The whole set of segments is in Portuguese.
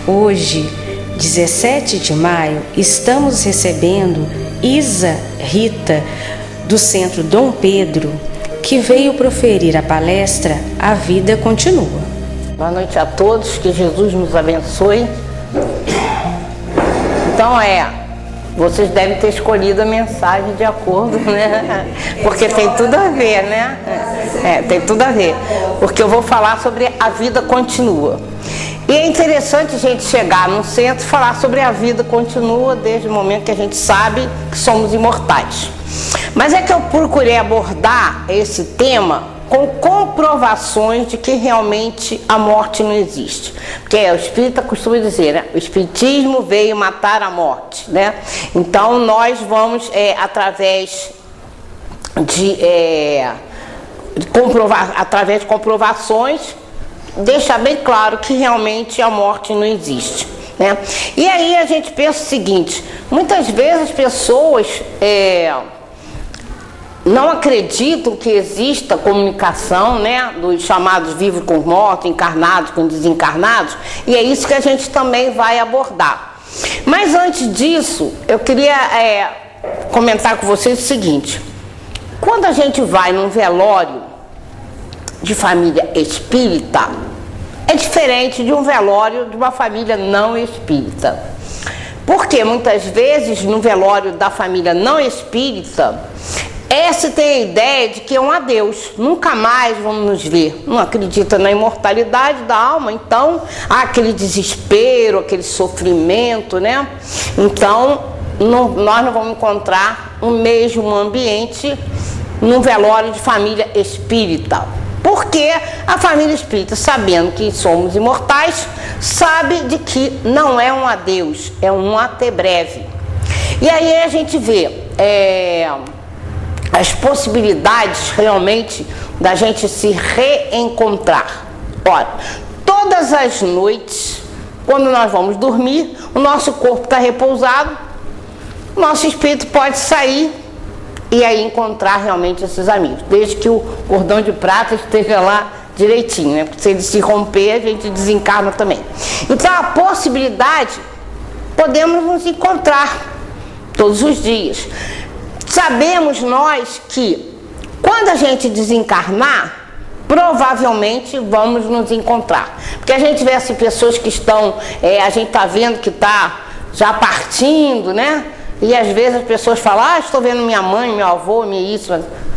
Hoje, 17 de maio, estamos recebendo Isa Rita, do Centro Dom Pedro, que veio proferir a palestra A Vida Continua. Boa noite a todos, que Jesus nos abençoe. Então vocês devem ter escolhido a mensagem de acordo, né? Porque tem tudo a ver, né? Tem tudo a ver. Porque eu vou falar sobre a vida continua. E é interessante a gente chegar num centro e falar sobre a vida continua desde o momento que a gente sabe que somos imortais. Mas é que eu procurei abordar esse tema com comprovações de que realmente a morte não existe. Porque o espírita costuma dizer, né? O espiritismo veio matar a morte, né? Então nós vamos, através de comprovações, deixar bem claro que realmente a morte não existe, né? E aí a gente pensa o seguinte: muitas vezes as pessoas não acreditam que exista comunicação, né, dos chamados vivos com os mortos, encarnados com desencarnados, e é isso que a gente também vai abordar. Mas antes disso, eu queria comentar com vocês o seguinte: quando a gente vai num velório de família espírita, é diferente de um velório de uma família não espírita. Porque muitas vezes no velório da família não espírita, se tem a ideia de que é um adeus, nunca mais vamos nos ver. Não acredita na imortalidade da alma, então há aquele desespero, aquele sofrimento, né? Então nós não vamos encontrar o mesmo ambiente num velório de família espírita. Porque a família espírita, sabendo que somos imortais, sabe de que não é um adeus, é um até breve. E aí a gente vê as possibilidades realmente da gente se reencontrar. Olha, todas as noites, quando nós vamos dormir, o nosso corpo está repousado, o nosso espírito pode sair e aí encontrar realmente esses amigos, desde que o cordão de prata esteja lá direitinho, né? Porque se ele se romper, a gente desencarna também. Então a possibilidade, podemos nos encontrar todos os dias. Sabemos nós que quando a gente desencarnar, provavelmente vamos nos encontrar. Porque a gente vê assim, pessoas que estão, a gente está vendo que está já partindo, né? E às vezes as pessoas falam, estou vendo minha mãe, meu avô, minha isso.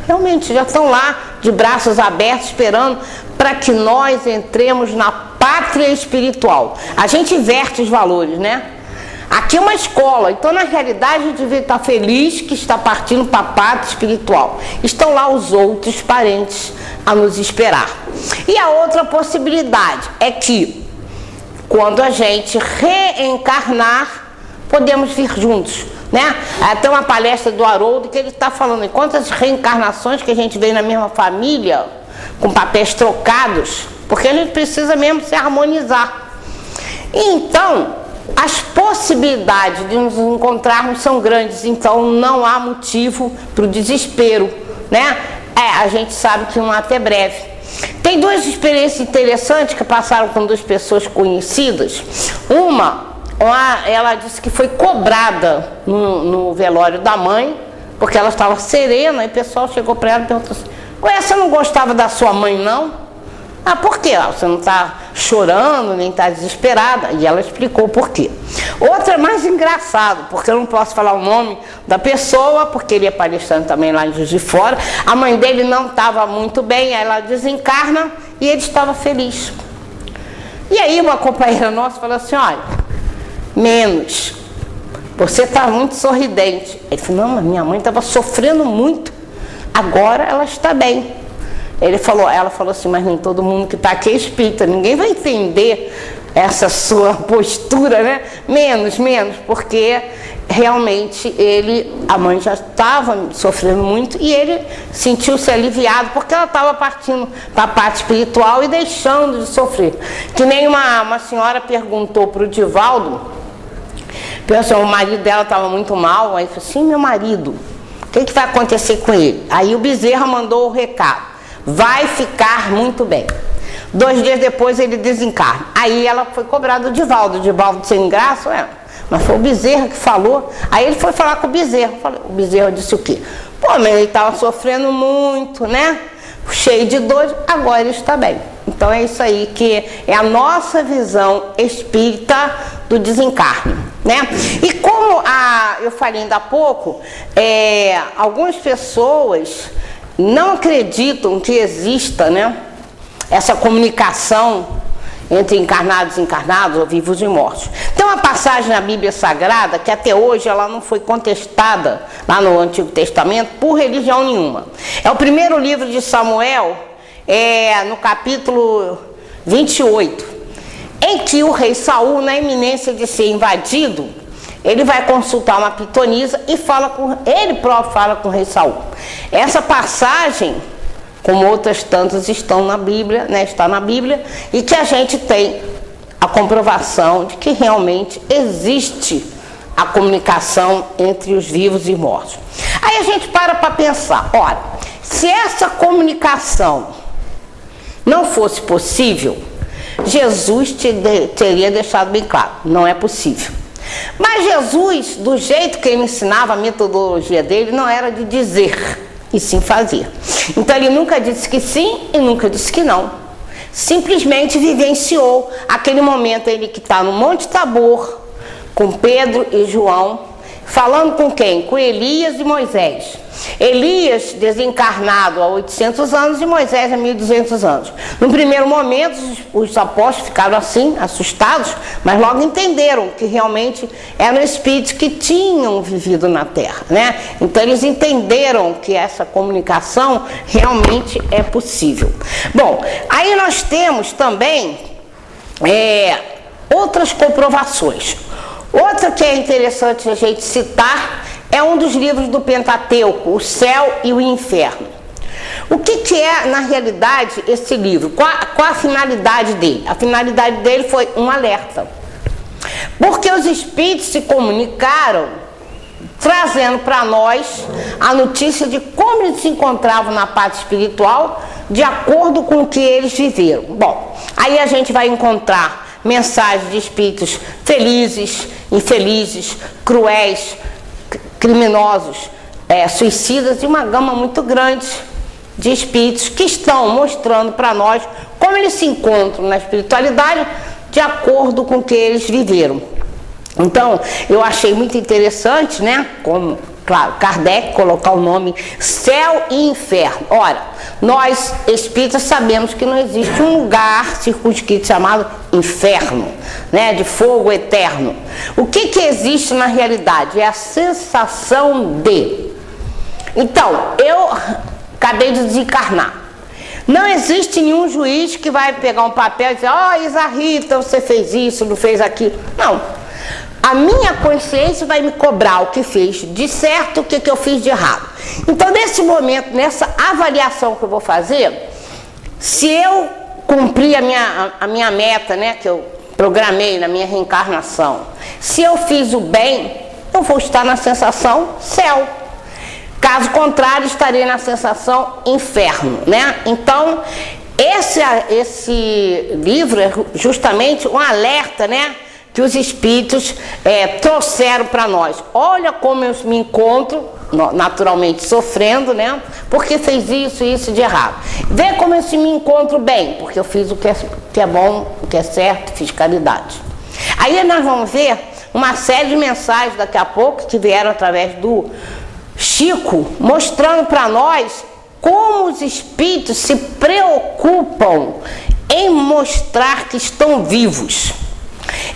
Realmente já estão lá de braços abertos esperando para que nós entremos na pátria espiritual. A gente inverte os valores, né? Aqui é uma escola, então na realidade a gente devia estar feliz que está partindo para a pátria espiritual. Estão lá os outros parentes a nos esperar. E a outra possibilidade é que quando a gente reencarnar, podemos vir juntos, né? Tem uma palestra do Haroldo que ele está falando em quantas reencarnações que a gente vem na mesma família, com papéis trocados, porque a gente precisa mesmo se harmonizar. Então as possibilidades de nos encontrarmos são grandes, então não há motivo para o desespero, né? A gente sabe que um até breve. Tem duas experiências interessantes que passaram com duas pessoas conhecidas. Ela disse que foi cobrada no velório da mãe, porque ela estava serena, e o pessoal chegou para ela e perguntou assim: ué, você não gostava da sua mãe, não? Por quê? Você não está chorando, nem está desesperada. E ela explicou por quê. Outra é mais engraçado, porque eu não posso falar o nome da pessoa, porque ele é palestrante também lá em Juiz de Fora. A mãe dele não estava muito bem, ela desencarna e ele estava feliz. E aí uma companheira nossa falou assim: olha, menos, você está muito sorridente. Ele falou: não, mas minha mãe estava sofrendo muito, agora ela está bem. Ela falou assim: mas nem todo mundo que está aqui é espírita, ninguém vai entender essa sua postura, né? Menos, porque realmente a mãe já estava sofrendo muito e ele sentiu-se aliviado, porque ela estava partindo para a parte espiritual e deixando de sofrer. Que nem uma senhora perguntou para o Divaldo, o marido dela estava muito mal, aí falou assim: meu marido, o que vai acontecer com ele? Aí o Bezerra mandou o recado: vai ficar muito bem. 2 dias depois ele desencarna. Aí ela foi cobrar do Divaldo sem graça, mas foi o Bezerra que falou. Aí ele foi falar com o Bezerra. O Bezerra disse o quê? Pô, mas ele estava sofrendo muito, né? Cheio de dor, agora ele está bem. Então é isso aí que é a nossa visão espírita do desencarne, né? E como eu falei ainda há pouco, algumas pessoas não acreditam que exista, né, essa comunicação entre encarnados e desencarnados, ou vivos e mortos. Tem uma passagem na Bíblia Sagrada que até hoje ela não foi contestada lá no Antigo Testamento por religião nenhuma. É o primeiro livro de Samuel, no capítulo 28, em que o rei Saul, na iminência de ser invadido, ele vai consultar uma pitonisa e ele próprio fala com o rei Saul. Essa passagem, como outras tantas estão na Bíblia, né, está na Bíblia, e que a gente tem a comprovação de que realmente existe a comunicação entre os vivos e mortos. Aí a gente para pensar, olha, se essa comunicação não fosse possível, Jesus teria deixado bem claro, não é possível. Mas Jesus, do jeito que ele ensinava, a metodologia dele não era de dizer, e sim fazer. Então ele nunca disse que sim e nunca disse que não. Simplesmente vivenciou aquele momento ele que está no Monte Tabor, com Pedro e João, falando com quem? Com Elias e Moisés. Elias desencarnado há 800 anos e Moisés há 1200 anos. No primeiro momento os apóstolos ficaram assim, assustados, mas logo entenderam que realmente eram espíritos que tinham vivido na Terra, né? Então eles entenderam que essa comunicação realmente é possível. Bom, aí nós temos também outras comprovações. Outra que é interessante a gente citar é um dos livros do Pentateuco, O Céu e o Inferno. O que é, na realidade, esse livro? Qual a finalidade dele? A finalidade dele foi um alerta. Porque os espíritos se comunicaram trazendo para nós a notícia de como eles se encontravam na parte espiritual de acordo com o que eles viveram. Bom, aí a gente vai encontrar mensagens de espíritos felizes, infelizes, cruéis, criminosos, suicidas, e uma gama muito grande de espíritos que estão mostrando para nós como eles se encontram na espiritualidade de acordo com o que eles viveram. Então, eu achei muito interessante, né, como, claro, Kardec colocar o nome Céu e Inferno. Ora, nós espíritas sabemos que não existe um lugar circunscrito chamado inferno, né, de fogo eterno. O que existe na realidade? É a sensação de. Então, eu acabei de desencarnar. Não existe nenhum juiz que vai pegar um papel e dizer: ó, Isa Rita, você fez isso, não fez aquilo. Não. A minha consciência vai me cobrar o que fez de certo, o que eu fiz de errado. Então, nesse momento, nessa avaliação que eu vou fazer, se eu cumprir a minha meta, né, que eu programei na minha reencarnação, se eu fiz o bem, eu vou estar na sensação céu. Caso contrário, estarei na sensação inferno, né? Então, esse livro é justamente um alerta, né, que os espíritos trouxeram para nós. Olha como eu me encontro, naturalmente sofrendo, né, porque fez isso de errado. Vê como eu me encontro bem, porque eu fiz o que é bom, o que é certo, fiz caridade. Aí nós vamos ver uma série de mensagens daqui a pouco que vieram através do Chico, mostrando para nós como os espíritos se preocupam em mostrar que estão vivos,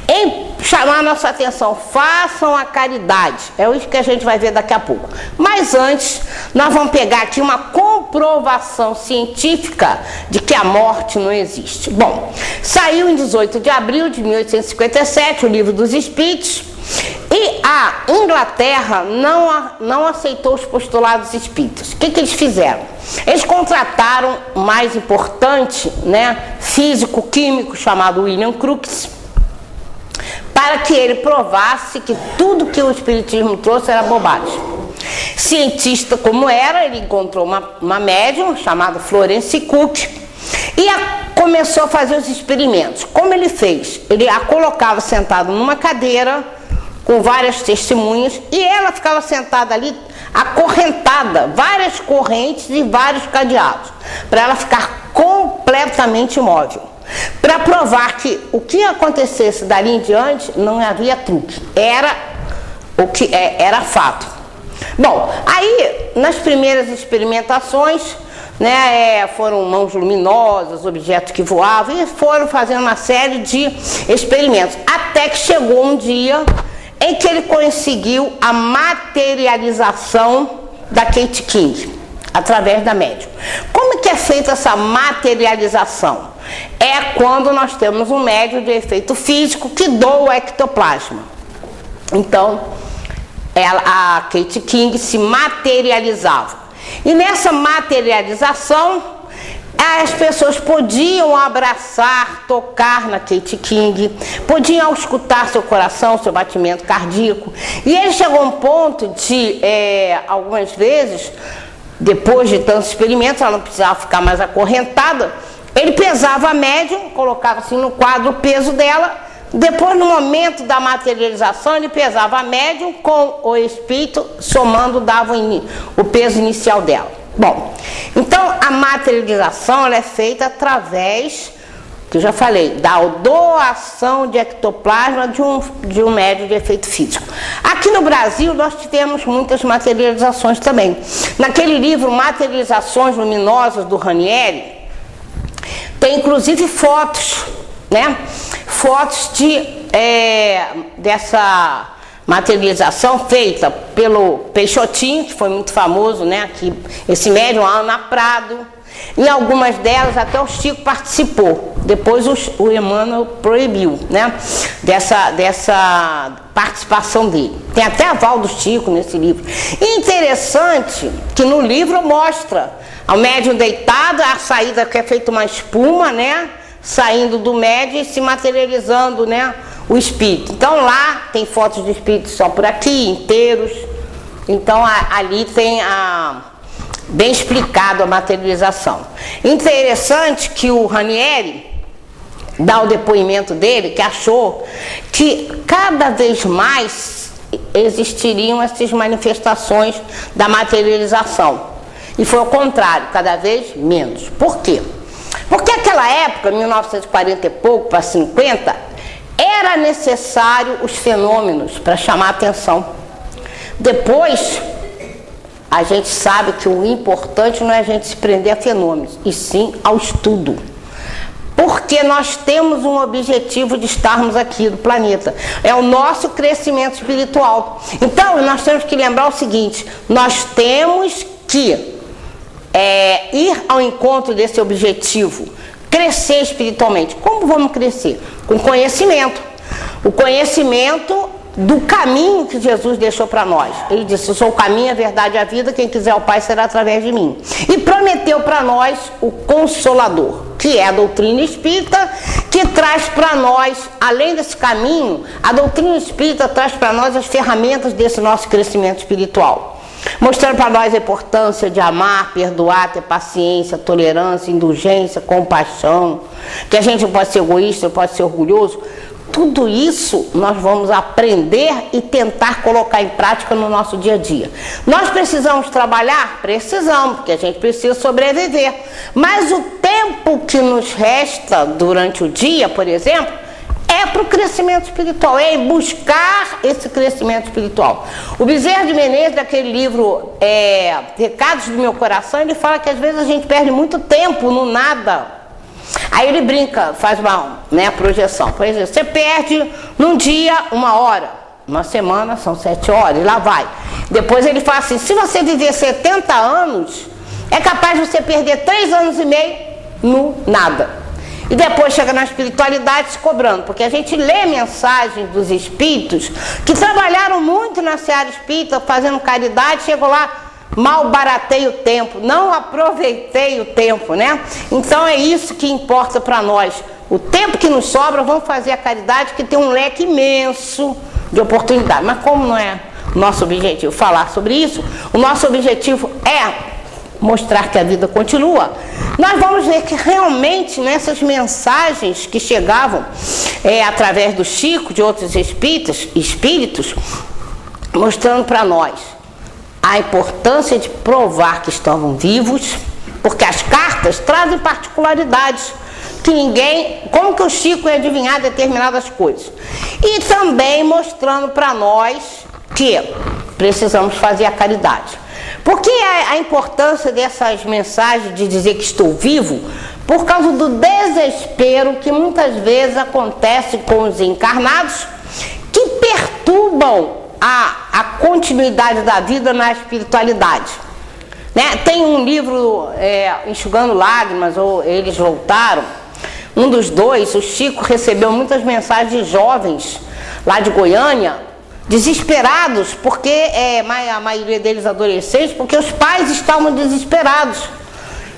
em chamar a nossa atenção. Façam a caridade, é isso que a gente vai ver daqui a pouco. Mas antes, nós vamos pegar aqui uma comprovação científica de que a morte não existe. Bom, saiu em 18 de abril de 1857 o Livro dos Espíritos, e a Inglaterra não aceitou os postulados espíritas. O que eles fizeram? Eles contrataram o mais importante, né, físico químico chamado William Crookes, para que ele provasse que tudo que o espiritismo trouxe era bobagem. Cientista como era, ele encontrou uma médium chamada Florence Cook E começou a fazer os experimentos. Como ele fez? Ele a colocava sentada numa cadeira com várias testemunhas e ela ficava sentada ali acorrentada, várias correntes e vários cadeados, para ela ficar completamente imóvel, para provar que o que acontecesse dali em diante não havia truque, era o que era fato. Bom, aí nas primeiras experimentações, né, foram mãos luminosas, objetos que voavam, e foram fazendo uma série de experimentos, até que chegou um dia em que ele conseguiu a materialização da Kate King, através da médium. Como que é feita essa materialização? É quando nós temos um médium de efeito físico que doa o ectoplasma. Então, a Kate King se materializava. E nessa materialização, as pessoas podiam abraçar, tocar na Kate King, podiam escutar seu coração, seu batimento cardíaco. E ele chegou a um ponto de, algumas vezes, depois de tantos experimentos, ela não precisava ficar mais acorrentada, ele pesava a médium, colocava assim no quadro o peso dela. Depois, no momento da materialização, ele pesava a médium com o espírito, somando, dava o peso inicial dela. Bom, então a materialização ela é feita através, que eu já falei, da doação de ectoplasma de um médium de efeito físico. Aqui no Brasil nós tivemos muitas materializações também. Naquele livro Materializações Luminosas do Ranieri, tem inclusive fotos, né? Fotos dessa materialização feita pelo Peixotinho, que foi muito famoso, né? Aqui, esse médium, a Ana Prado. Em algumas delas até o Chico participou. Depois o Emmanuel proibiu, né? Dessa participação dele. Tem até aval do Chico nesse livro. E interessante que no livro mostra o médium deitado, a saída que é feita uma espuma, né? Saindo do médium e se materializando, né? O espírito. Então lá tem fotos de espíritos só por aqui, inteiros. Então ali tem bem explicado a materialização. Interessante que o Ranieri dá o depoimento dele, que achou que cada vez mais existiriam essas manifestações da materialização. E foi o contrário, cada vez menos. Por quê? Porque naquela época, 1940 e pouco para 50, era necessário os fenômenos para chamar a atenção. Depois, a gente sabe que o importante não é a gente se prender a fenômenos, e sim ao estudo. Porque nós temos um objetivo de estarmos aqui no planeta. É o nosso crescimento espiritual. Então, nós temos que lembrar o seguinte, nós temos que ir ao encontro desse objetivo, crescer espiritualmente. Como vamos crescer? Com conhecimento. O conhecimento do caminho que Jesus deixou para nós. Ele disse, eu sou o caminho, a verdade e a vida, quem quiser o Pai será através de mim. E prometeu para nós o Consolador, que é a doutrina espírita, que traz para nós, além desse caminho, a doutrina espírita traz para nós as ferramentas desse nosso crescimento espiritual. Mostrando para nós a importância de amar, perdoar, ter paciência, tolerância, indulgência, compaixão, que a gente não pode ser egoísta, não pode ser orgulhoso. Tudo isso nós vamos aprender e tentar colocar em prática no nosso dia a dia. Nós precisamos trabalhar? Precisamos, porque a gente precisa sobreviver. Mas o tempo que nos resta durante o dia, por exemplo, é para o crescimento espiritual, é buscar esse crescimento espiritual. O Bezerra de Menezes, daquele livro Recados do Meu Coração, ele fala que às vezes a gente perde muito tempo no nada. Aí ele brinca, faz uma projeção. Por exemplo, você perde num dia 1 hora, uma semana são 7 horas, e lá vai. Depois ele fala assim, se você viver 70 anos, é capaz de você perder 3 anos e meio no nada. E depois chega na espiritualidade se cobrando, porque a gente lê mensagens dos espíritos que trabalharam muito na seara espírita, fazendo caridade, chegou lá, mal baratei o tempo, não aproveitei o tempo, né? Então é isso que importa para nós. O tempo que nos sobra, vamos fazer a caridade, que tem um leque imenso de oportunidade. Mas como não é nosso objetivo falar sobre isso, o nosso objetivo é mostrar que a vida continua. nós vamos ver que realmente nessas mensagens que chegavam através do Chico, de outros espíritos, mostrando para nós a importância de provar que estavam vivos, porque as cartas trazem particularidades que ninguém, como que o Chico ia adivinhar determinadas coisas. E também mostrando para nós que precisamos fazer a caridade. Por que a importância dessas mensagens de dizer que estou vivo? Por causa do desespero que muitas vezes acontece com os encarnados, que perturbam a continuidade da vida na espiritualidade. Né? Tem um livro, Enxugando Lágrimas, ou Eles Voltaram, um dos dois, o Chico recebeu muitas mensagens de jovens lá de Goiânia, desesperados, porque a maioria deles adolescentes, porque os pais estavam desesperados.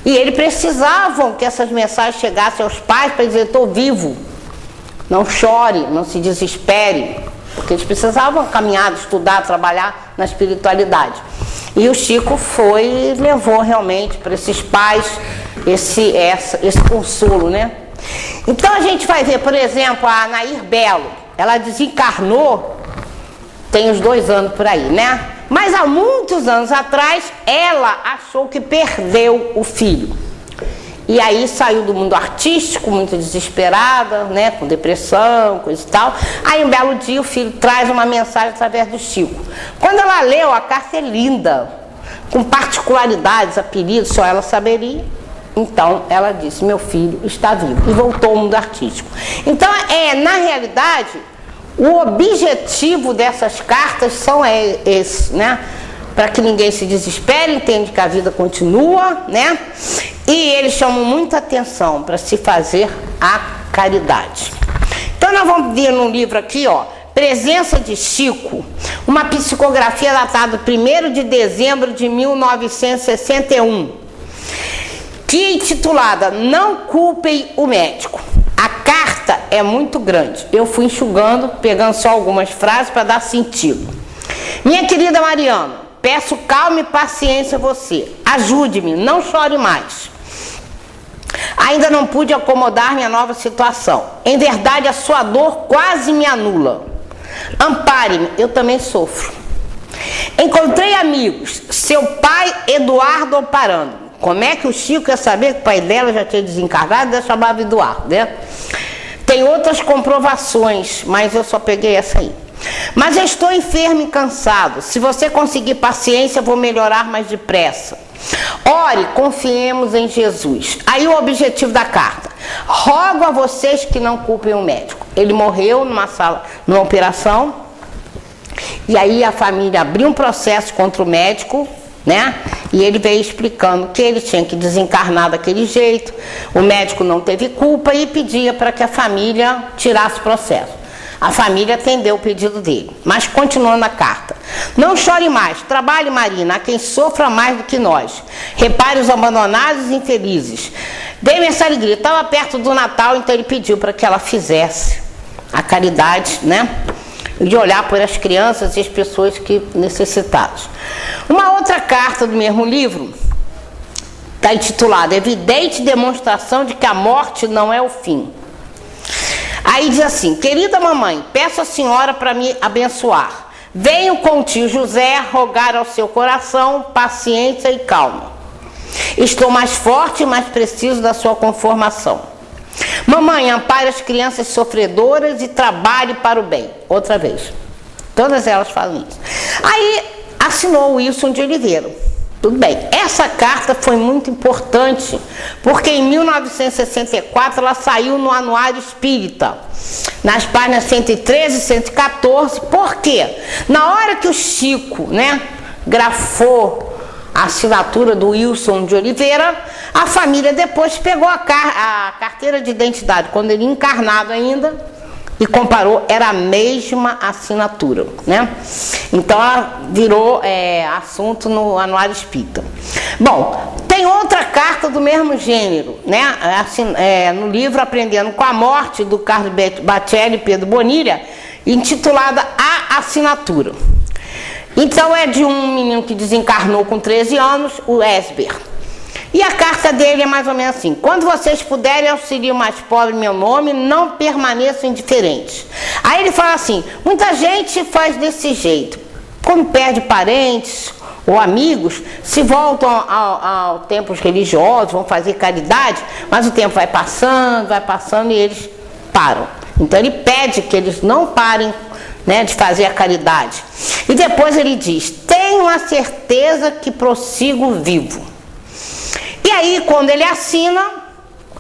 E eles precisavam que essas mensagens chegassem aos pais para dizer: estou vivo, não chore, não se desespere, porque eles precisavam caminhar, estudar, trabalhar na espiritualidade. E o Chico foi e levou realmente para esses pais esse consolo, né? Então a gente vai ver, por exemplo, a Nair Belo, ela desencarnou tem uns 2 anos por aí, né? Mas há muitos anos atrás, ela achou que perdeu o filho. E aí saiu do mundo artístico, muito desesperada, né? Com depressão, coisa e tal. Aí um belo dia o filho traz uma mensagem através do Chico. Quando ela leu, a carta é linda, com particularidades, apelidos, só ela saberia. Então ela disse: meu filho está vivo. E voltou ao mundo artístico. Então, na realidade, o objetivo dessas cartas são esses, né? Para que ninguém se desespere, entende que a vida continua, né? E eles chamam muita atenção para se fazer a caridade. Então nós vamos ver num livro aqui, ó, Presença de Chico, uma psicografia datada 1º de dezembro de 1961, que é intitulada Não Culpem o Médico. A carta é muito grande. Eu fui enxugando, pegando só algumas frases para dar sentido. Minha querida Mariana, peço calma e paciência a você. Ajude-me, não chore mais. Ainda não pude acomodar minha nova situação. Em verdade, a sua dor quase me anula. Ampare-me, eu também sofro. Encontrei amigos, seu pai Eduardo Amparando. Como é que o Chico ia saber que o pai dela já tinha desencarnado e chamava Eduardo, né? Tem outras comprovações, mas eu só peguei essa aí. Mas eu estou enfermo e cansado. Se você conseguir paciência, vou melhorar mais depressa. Ore, confiemos em Jesus. Aí o objetivo da carta: rogo a vocês que não culpem o médico. Ele morreu numa operação, e aí a família abriu um processo contra o médico, né? E ele veio explicando que ele tinha que desencarnar daquele jeito, o médico não teve culpa e pedia para que a família tirasse o processo. A família atendeu o pedido dele, mas continuando a carta: não chore mais, trabalhe, Marina, há quem sofra mais do que nós. Repare os abandonados e infelizes. Dê-me essa alegria. Estava perto do Natal, então ele pediu para que ela fizesse a caridade, né? De olhar por as crianças e as pessoas que necessitadas. Uma outra carta do mesmo livro está intitulada Evidente Demonstração de que a morte não é o fim. Aí diz assim: querida mamãe, peço à senhora para me abençoar. Venho com o tio José rogar ao seu coração paciência e calma. Estou mais forte e mais preciso da sua conformação. Mamãe, ampare as crianças sofredoras e trabalhe para o bem. Outra vez. Todas elas falam isso. Aí assinou o Wilson de Oliveira. Tudo bem. Essa carta foi muito importante, porque em 1964 ela saiu no Anuário Espírita, nas páginas 113 e 114. Por quê? Na hora que o Chico, né, grafou a assinatura do Wilson de Oliveira, a família depois pegou a carteira de identidade, quando ele encarnado ainda, e comparou, era a mesma assinatura, né? Então virou assunto no Anuário Espírita. Bom, tem outra carta do mesmo gênero, né? No livro Aprendendo com a Morte, do Carlos Batelli e Pedro Bonilha, intitulada A Assinatura. Então é de um menino que desencarnou com 13 anos, o Esber. E a carta dele é mais ou menos assim: quando vocês puderem auxiliar o mais pobre em meu nome, não permaneçam indiferentes. Aí ele fala assim: muita gente faz desse jeito, quando perde parentes ou amigos, se voltam ao tempos religiosos, vão fazer caridade, mas o tempo vai passando e eles param. Então ele pede que eles não parem, né, de fazer a caridade. E depois ele diz: tenho a certeza que prossigo vivo. E aí, quando ele assina,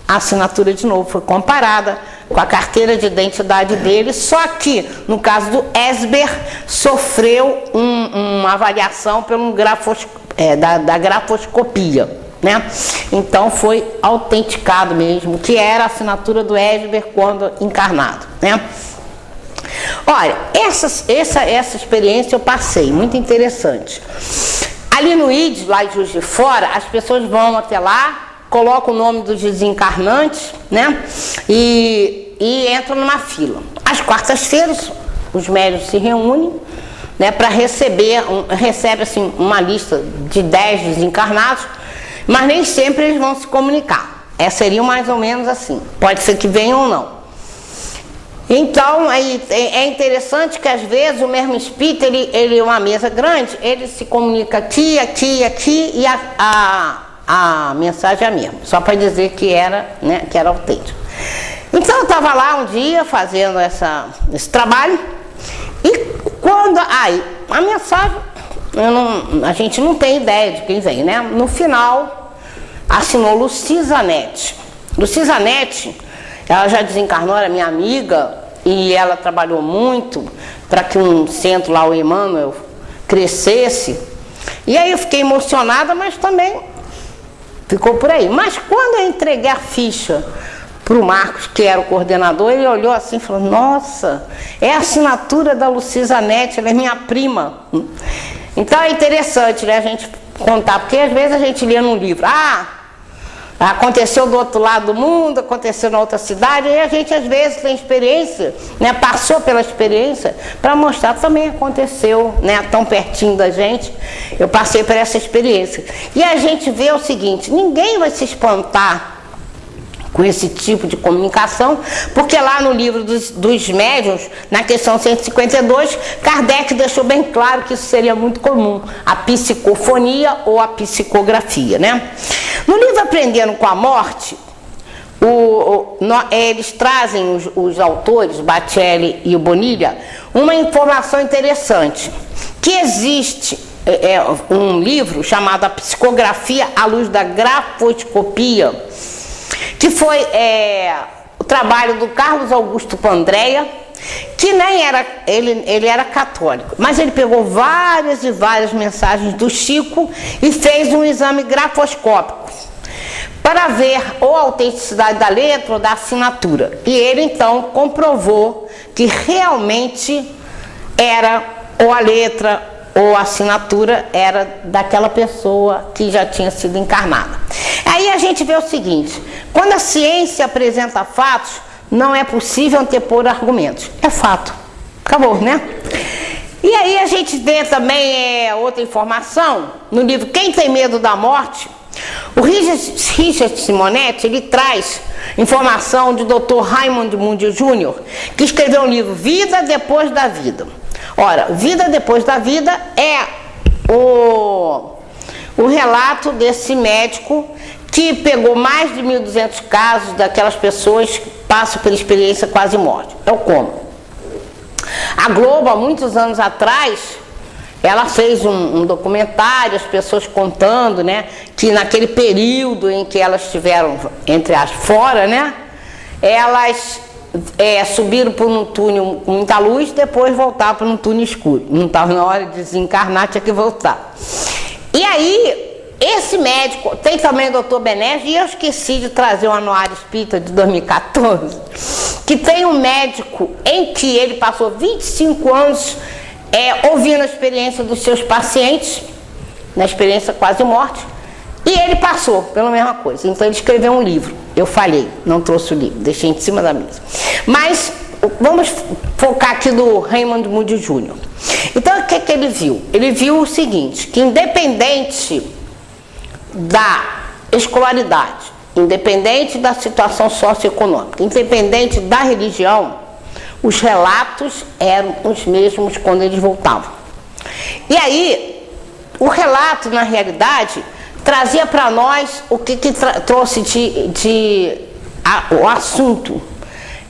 a assinatura de novo foi comparada com a carteira de identidade dele, só que no caso do Esber sofreu uma avaliação pelo da grafoscopia, né? Então foi autenticado mesmo que era a assinatura do Esber quando encarnado, né? Olha, essa experiência eu passei, muito interessante. Ali no ID, lá em Juiz de Fora, as pessoas vão até lá, colocam o nome dos desencarnantes, né? E entram numa fila. Às quartas-feiras, os médiuns se reúnem, né, para recebe assim, uma lista de 10 desencarnados, mas nem sempre eles vão se comunicar. Seria mais ou menos assim. Pode ser que venham ou não. Então, aí, é interessante que às vezes o mesmo espírito, ele é uma mesa grande, ele se comunica aqui e a mensagem é a mesma, só para dizer que era, né, que era autêntico. Então eu estava lá um dia fazendo esse trabalho e quando a mensagem, a gente não tem ideia de quem vem, né? No final assinou Lucisa Nete. Lucisa Nete, ela já desencarnou, era minha amiga, e ela trabalhou muito para que um centro lá, o Emmanuel, crescesse. E aí eu fiquei emocionada, mas também ficou por aí. Mas quando eu entreguei a ficha para o Marcos, que era o coordenador, ele olhou assim e falou: nossa, é a assinatura da Lucisa Nete, ela é minha prima. Então é interessante, né, a gente contar, porque às vezes a gente lê num livro, aconteceu do outro lado do mundo, aconteceu na outra cidade, e a gente às vezes tem experiência, né, passou pela experiência para mostrar que também aconteceu, né, tão pertinho da gente. Eu passei por essa experiência. E a gente vê o seguinte: ninguém vai se espantar com esse tipo de comunicação, porque lá no livro dos médiuns, na questão 152, Kardec deixou bem claro que isso seria muito comum, a psicofonia ou a psicografia, né? No livro Aprendendo com a Morte, eles trazem, os autores, Batelli e o Bonilha, uma informação interessante, que existe um livro chamado A Psicografia à Luz da Grafoscopia, que foi o trabalho do Carlos Augusto Pandréa, que nem era, ele era católico, mas ele pegou várias e várias mensagens do Chico e fez um exame grafoscópico para ver ou a autenticidade da letra ou da assinatura. E ele então comprovou que realmente era ou a letra ou a assinatura era daquela pessoa que já tinha sido encarnada. Aí a gente vê o seguinte: quando a ciência apresenta fatos, não é possível antepor argumentos. É fato. Acabou, né? E aí a gente vê também outra informação, no livro Quem Tem Medo da Morte, o Richard Simonetti, ele traz informação do Dr. Raymond Moody Jr., que escreveu um livro, Vida Depois da Vida. Ora, Vida Depois da Vida é o relato desse médico que pegou mais de 1.200 casos daquelas pessoas que passam pela experiência quase morte. É o como. A Globo, há muitos anos atrás, ela fez um documentário, as pessoas contando, né, que naquele período em que elas estiveram, entre as fora, né, elas subiram por um túnel com muita luz, depois voltaram para um túnel escuro. Não estava na hora de desencarnar, tinha que voltar. E aí, esse médico, tem também o Dr. Benésio, e eu esqueci de trazer o Anuário Espírita de 2014, que tem um médico em que ele passou 25 anos ouvindo a experiência dos seus pacientes, na experiência quase morte, e ele passou pela mesma coisa. Então ele escreveu um livro. Eu falhei, não trouxe o livro, deixei em cima da mesa. Mas vamos focar aqui do Raymond Moody Jr. Então o que ele viu? Ele viu o seguinte, que independente escolaridade, independente da situação socioeconômica, independente da religião, os relatos eram os mesmos quando eles voltavam. E aí, o relato, na realidade, trazia para nós o que trouxe o assunto.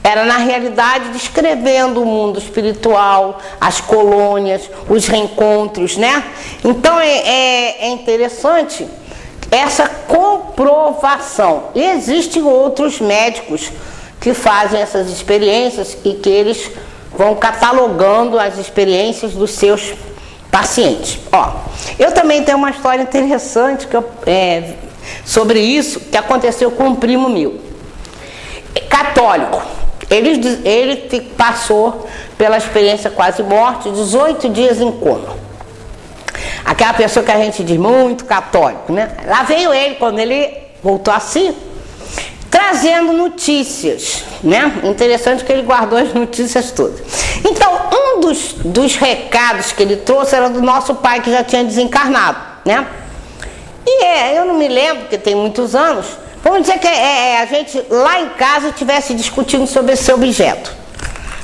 Era, na realidade, descrevendo o mundo espiritual, as colônias, os reencontros, né? Então, é interessante essa comprovação. E existem outros médicos que fazem essas experiências e que eles vão catalogando as experiências dos seus pacientes. Ó, eu também tenho uma história interessante sobre isso, que aconteceu com um primo meu, católico. Ele passou pela experiência quase morte, 18 dias em coma. Aquela pessoa que a gente diz muito católico, né? Lá veio ele, quando ele voltou a si, trazendo notícias, né? Interessante que ele guardou as notícias todas. Então, um dos recados que ele trouxe era do nosso pai, que já tinha desencarnado, né? E eu não me lembro, porque tem muitos anos, vamos dizer que a gente lá em casa estivesse discutindo sobre esse objeto.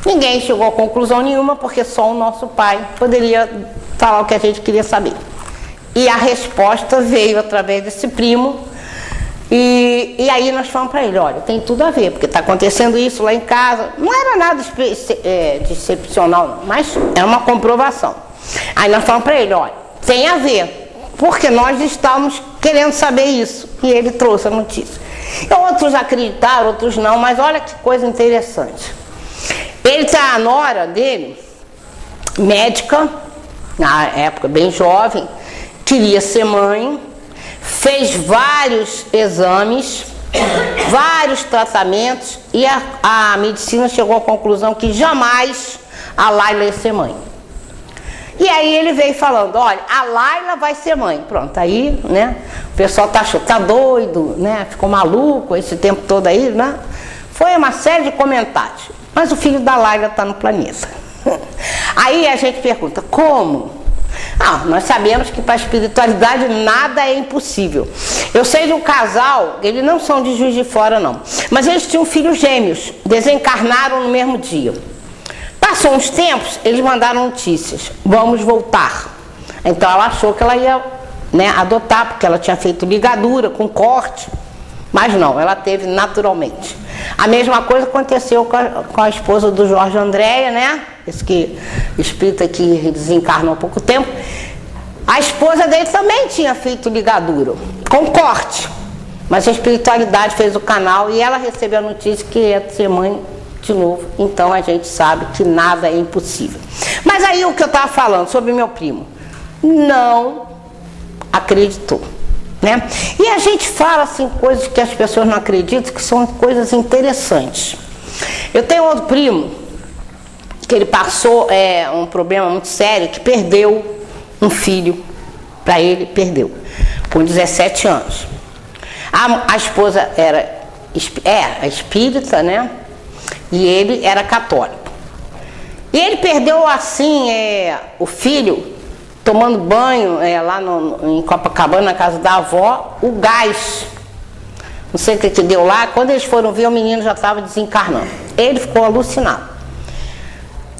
Ninguém chegou a conclusão nenhuma, porque só o nosso pai poderia falar o que a gente queria saber. E a resposta veio através desse primo. E aí nós falamos para ele, olha, tem tudo a ver, porque está acontecendo isso lá em casa. Não era nada de excepcional, não, mas é uma comprovação. Aí nós falamos para ele, olha, tem a ver, porque nós estamos querendo saber isso. E ele trouxe a notícia. Então, outros acreditaram, outros não, mas olha que coisa interessante. Ele tá, a nora dele, médica, na época bem jovem, queria ser mãe, fez vários exames, vários tratamentos, e a medicina chegou à conclusão que jamais a Laila ia ser mãe. E aí ele veio falando, olha, a Laila vai ser mãe. Pronto, aí, né, o pessoal tá doido, né, ficou maluco esse tempo todo aí, né? Foi uma série de comentários. Mas o filho da Laila está no planeta. Aí a gente pergunta, como? Nós sabemos que para a espiritualidade nada é impossível. Eu sei de um casal, eles não são de Juiz de Fora não, mas eles tinham filhos gêmeos, desencarnaram no mesmo dia. Passou uns tempos, eles mandaram notícias, vamos voltar. Então ela achou que ela ia, né, adotar, porque ela tinha feito ligadura com corte, mas não, ela teve naturalmente. A mesma coisa aconteceu com a esposa do Jorge Andréia, né? Esse que espírita que desencarnou há pouco tempo. A esposa dele também tinha feito ligadura, com corte. Mas a espiritualidade fez o canal e ela recebeu a notícia que ia ser mãe de novo. Então a gente sabe que nada é impossível. Mas aí o que eu estava falando sobre meu primo, não acreditou. Né? E a gente fala assim coisas que as pessoas não acreditam, que são coisas interessantes. Eu tenho outro primo que ele passou um problema muito sério, que perdeu um filho, para ele perdeu, com 17 anos. A esposa era espírita, né? E ele era católico. E ele perdeu assim o filho, tomando banho lá em Copacabana, na casa da avó, o gás. Não sei o que deu lá. Quando eles foram ver, o menino já estava desencarnando. Ele ficou alucinado.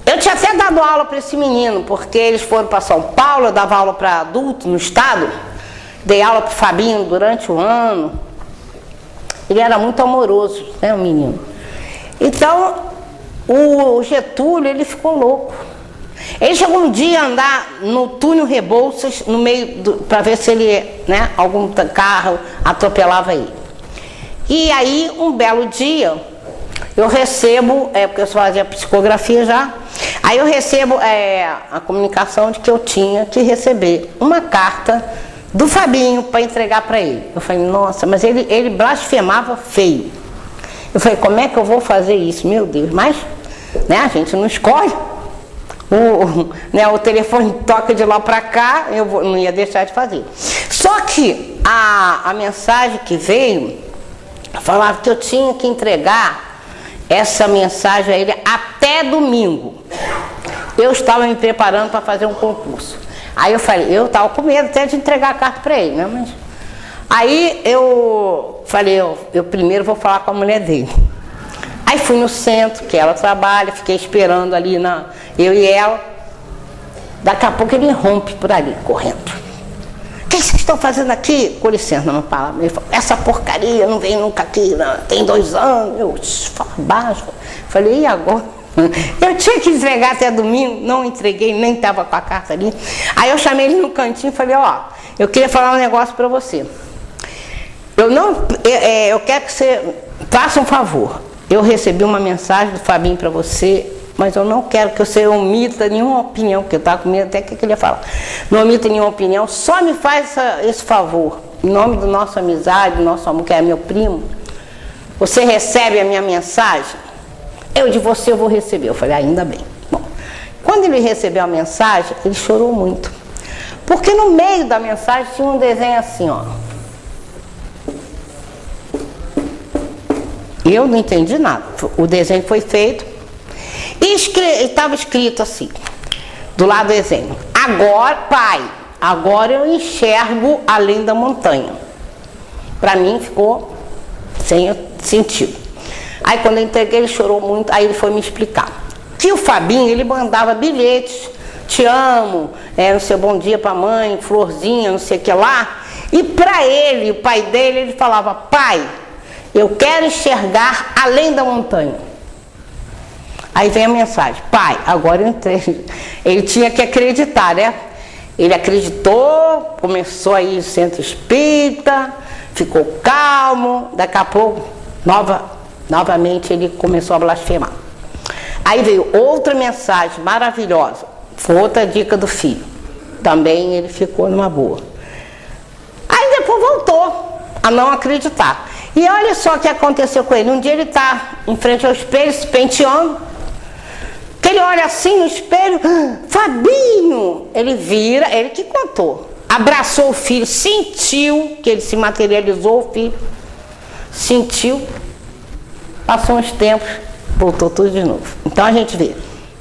Eu tinha até dado aula para esse menino, porque eles foram para São Paulo, eu dava aula para adulto no estado. Dei aula para o Fabinho durante o ano. Ele era muito amoroso, né, o menino. Então, o Getúlio, ele ficou louco. Ele chegou um dia a andar no túnel Rebouças, no meio para ver se ele, né, algum carro atropelava ele. E aí, um belo dia, eu recebo, porque eu só fazia psicografia já, aí eu recebo a comunicação de que eu tinha que receber uma carta do Fabinho para entregar para ele. Eu falei, nossa, mas ele blasfemava feio. Eu falei, como é que eu vou fazer isso? Meu Deus, mas, né, a gente não escolhe. O telefone toca de lá para cá, eu não ia deixar de fazer. Só que a mensagem que veio falava que eu tinha que entregar essa mensagem a ele até domingo. Eu estava me preparando para fazer um concurso. Aí eu falei, eu estava com medo até de entregar a carta para ele, né? Mas Aí eu falei, eu primeiro vou falar com a mulher dele. Aí fui no centro, que ela trabalha, fiquei esperando ali, eu e ela. Daqui a pouco ele rompe por ali, correndo. O que vocês estão fazendo aqui? Com licença, não fala. Ele falou, essa porcaria não vem nunca aqui, não. Tem 2 anos. Eu falo baixo. Falei, e agora? Eu tinha que entregar até domingo, não entreguei, nem estava com a carta ali. Aí eu chamei ele no cantinho e falei, eu queria falar um negócio para você. Eu quero que você faça um favor. Eu recebi uma mensagem do Fabinho para você, mas eu não quero que você omita nenhuma opinião, porque eu estava com medo até que ele ia falar. Não omita nenhuma opinião, só me faz esse favor. Em nome da nossa amizade, do nosso amor, que é meu primo, você recebe a minha mensagem? De você eu vou receber. Eu falei, ainda bem. Bom, quando ele recebeu a mensagem, ele chorou muito. Porque no meio da mensagem tinha um desenho assim, Eu não entendi nada. O desenho foi feito e estava escrito assim, do lado do desenho. Agora, pai, agora eu enxergo além da montanha. Para mim ficou sem sentido. Aí quando eu entreguei, ele chorou muito, aí ele foi me explicar. Que o Fabinho, ele mandava bilhetes, te amo, não sei, bom dia pra mãe, florzinha, não sei o que lá. E para ele, o pai dele, ele falava, pai, eu quero enxergar além da montanha. Aí vem a mensagem, pai, agora eu entrei. Ele tinha que acreditar, né? Ele acreditou, começou a ir no centro espírita, ficou calmo, daqui a pouco, novamente ele começou a blasfemar. Aí veio outra mensagem maravilhosa, foi outra dica do filho. Também ele ficou numa boa. Aí depois voltou a não acreditar. E olha só o que aconteceu com ele. Um dia ele está em frente ao espelho, se penteando. Que ele olha assim no espelho, Fabinho! Ele vira, ele que contou. Abraçou o filho, sentiu que ele se materializou, o filho. Sentiu. Passou uns tempos, voltou tudo de novo. Então a gente vê,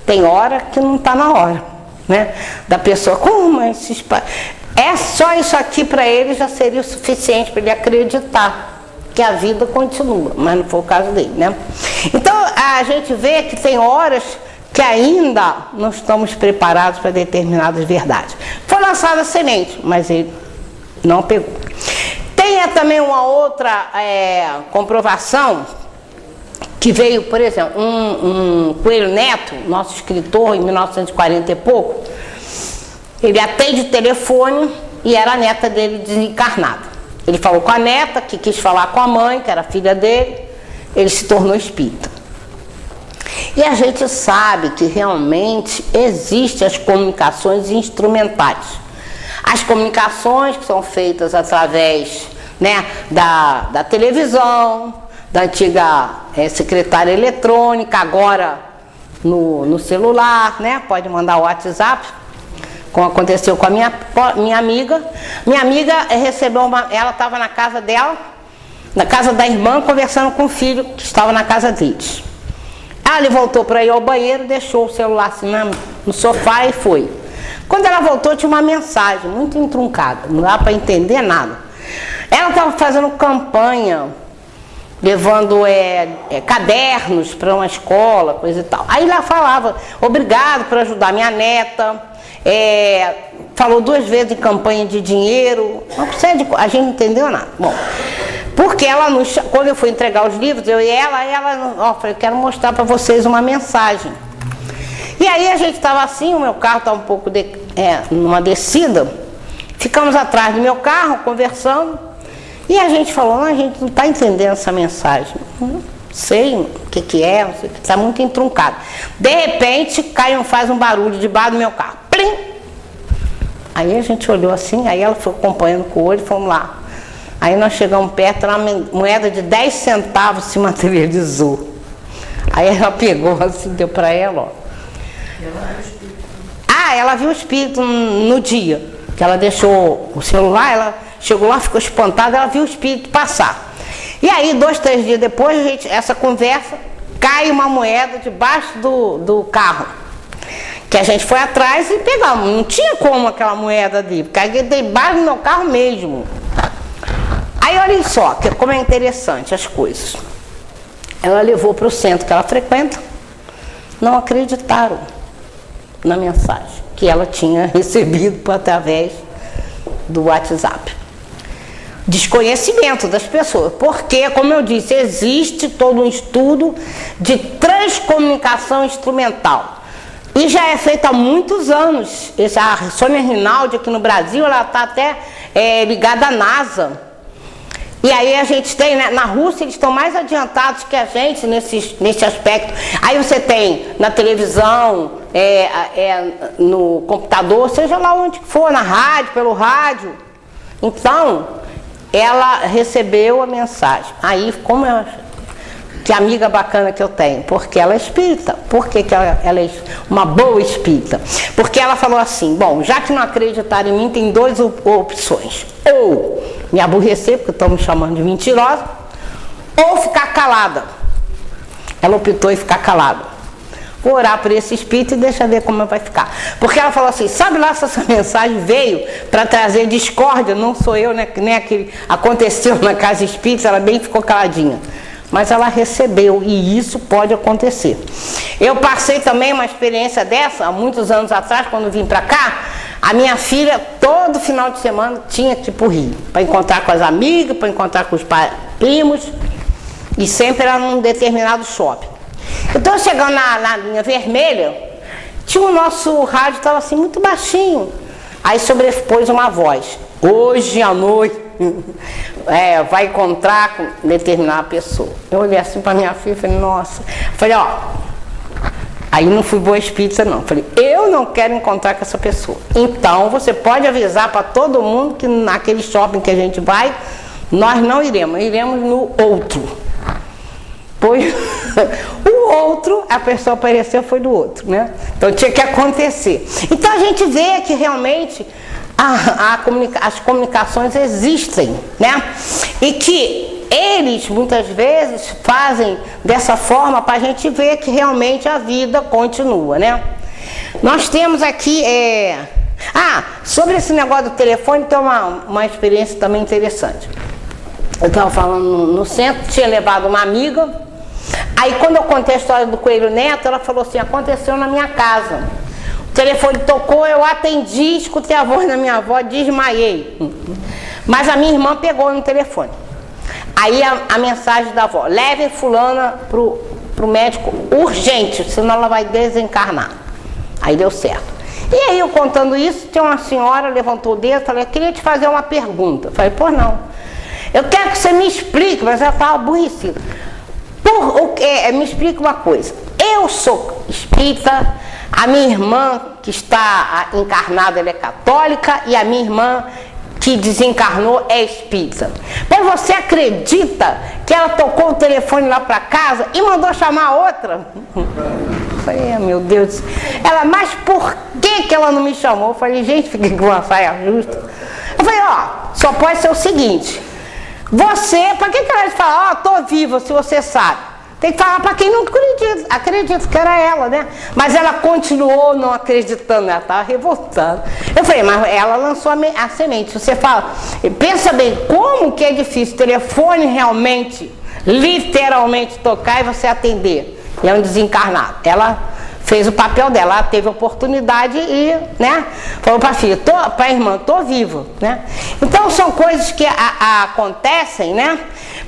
tem hora que não está na hora, né? Da pessoa, como esses pais... É só isso aqui para ele já seria o suficiente para ele acreditar que a vida continua, mas não foi o caso dele, né? Então a gente vê que tem horas que ainda não estamos preparados para determinadas verdades. Foi lançada a semente, mas ele não pegou. Tem também uma outra comprovação que veio, por exemplo, um Coelho Neto, nosso escritor, em 1940 e pouco, ele atende o telefone e era a neta dele desencarnada. Ele falou com a neta, que quis falar com a mãe, que era filha dele, ele se tornou espírita. E a gente sabe que realmente existem as comunicações instrumentais. As comunicações que são feitas através, né, da televisão, da antiga secretária eletrônica, agora no celular, né? Pode mandar o WhatsApp, como aconteceu com a minha amiga. Minha amiga recebeu ela estava na casa dela, na casa da irmã, conversando com o filho que estava na casa deles. Ela voltou para ir ao banheiro, deixou o celular assim no sofá e foi. Quando ela voltou, tinha uma mensagem muito entroncada, não dá para entender nada. Ela estava fazendo campanha, levando cadernos para uma escola, coisa e tal. Aí ela falava, obrigado por ajudar minha neta, falou 2 vezes em campanha de dinheiro, não precisa a gente não entendeu nada. Bom, porque quando eu fui entregar os livros, eu e ela falei, quero mostrar para vocês uma mensagem. E aí a gente estava assim, o meu carro estava um pouco numa descida, ficamos atrás do meu carro, conversando, e a gente falou, a gente não está entendendo essa mensagem. Não sei o que é, não sei, está muito entroncado. De repente, faz um barulho debaixo do meu carro. Plim! Aí a gente olhou assim, aí ela foi acompanhando com o olho e fomos lá. Aí nós chegamos perto, uma moeda de 10 centavos se materializou. Aí ela pegou assim, deu para ela, ó. Ela viu o espírito no dia que ela deixou o celular, ela chegou lá, ficou espantada, ela viu o espírito passar. E aí, 2, 3 dias depois, essa conversa, cai uma moeda debaixo do carro. Que a gente foi atrás e pegamos. Não tinha como aquela moeda ali, porque debaixo do meu carro mesmo. Aí olhem só, como é interessante as coisas. Ela levou para o centro que ela frequenta, não acreditaram na mensagem que ela tinha recebido através do WhatsApp. Desconhecimento das pessoas, porque, como eu disse, existe todo um estudo de transcomunicação instrumental. E já é feito há muitos anos. A Sônia Rinaldi aqui no Brasil, ela está até ligada à NASA. E aí a gente tem, né, na Rússia eles estão mais adiantados que a gente nesse aspecto. Aí você tem na televisão, no computador, seja lá onde for, na rádio, pelo rádio. Então, ela recebeu a mensagem. Aí, que amiga bacana que eu tenho, porque ela é espírita. Por que ela é uma boa espírita? Porque ela falou assim, bom, já que não acreditaram em mim, tem duas opções. Ou me aborrecer, porque estão me chamando de mentirosa, ou ficar calada. Ela optou em ficar calada. Vou orar por esse espírito e deixa ver como vai ficar. Porque ela falou assim, sabe lá se essa mensagem veio para trazer discórdia? Não sou eu, né? Nem aquele aconteceu na casa espírita, ela bem ficou caladinha. Mas ela recebeu, e isso pode acontecer. Eu passei também uma experiência dessa, há muitos anos atrás, quando vim para cá. A minha filha, todo final de semana, tinha que ir para o Rio, para encontrar com as amigas, para encontrar com os primos, e sempre era num determinado shopping. Então, chegando na linha vermelha, tinha o nosso rádio, estava assim, muito baixinho. Aí sobrepôs uma voz, hoje à noite, vai encontrar com determinada pessoa. Eu olhei assim para minha filha e falei, nossa. Falei, ó, aí não fui boa espírita não. Falei, eu não quero encontrar com essa pessoa. Então, você pode avisar para todo mundo que naquele shopping que a gente vai, nós não iremos no outro. Pois o outro, a pessoa apareceu, foi do outro, né? Então tinha que acontecer. Então a gente vê que realmente as comunicações existem, né? E que eles muitas vezes fazem dessa forma para a gente ver que realmente a vida continua, né? Nós temos aqui, sobre esse negócio do telefone, tem uma experiência também interessante. Eu estava falando no centro, tinha levado uma amiga. Aí quando eu contei a história do Coelho Neto, ela falou assim, aconteceu na minha casa. O telefone tocou, eu atendi, escutei a voz da minha avó, desmaiei. Mas a minha irmã pegou no telefone. Aí a mensagem da avó, leve fulana pro médico urgente, senão ela vai desencarnar. Aí deu certo. E aí eu contando isso, tinha uma senhora, levantou o dedo, falei, eu queria te fazer uma pergunta. Eu falei, pois não. Eu quero que você me explique, mas ela estava aborrecida. Me explica uma coisa, eu sou espírita, a minha irmã que está encarnada, ela é católica, e a minha irmã que desencarnou é espírita. Mas você acredita que ela tocou o telefone lá para casa e mandou chamar a outra? Eu falei, meu Deus. Ela, mas por que ela não me chamou? Eu falei, gente, fiquei com uma saia justa. Eu falei, só pode ser o seguinte, você, para que ela fala, tô viva, se você sabe? Tem que falar para quem não acredita que era ela, né? Mas ela continuou não acreditando, ela estava revoltada. Eu falei, mas ela lançou a semente. Você fala, pensa bem, como que é difícil o telefone realmente, literalmente tocar e você atender. E é um desencarnado. Ela fez o papel dela, ela teve a oportunidade e, né, falou para a filha, para a irmã, tô viva, né? Então são coisas que acontecem, né,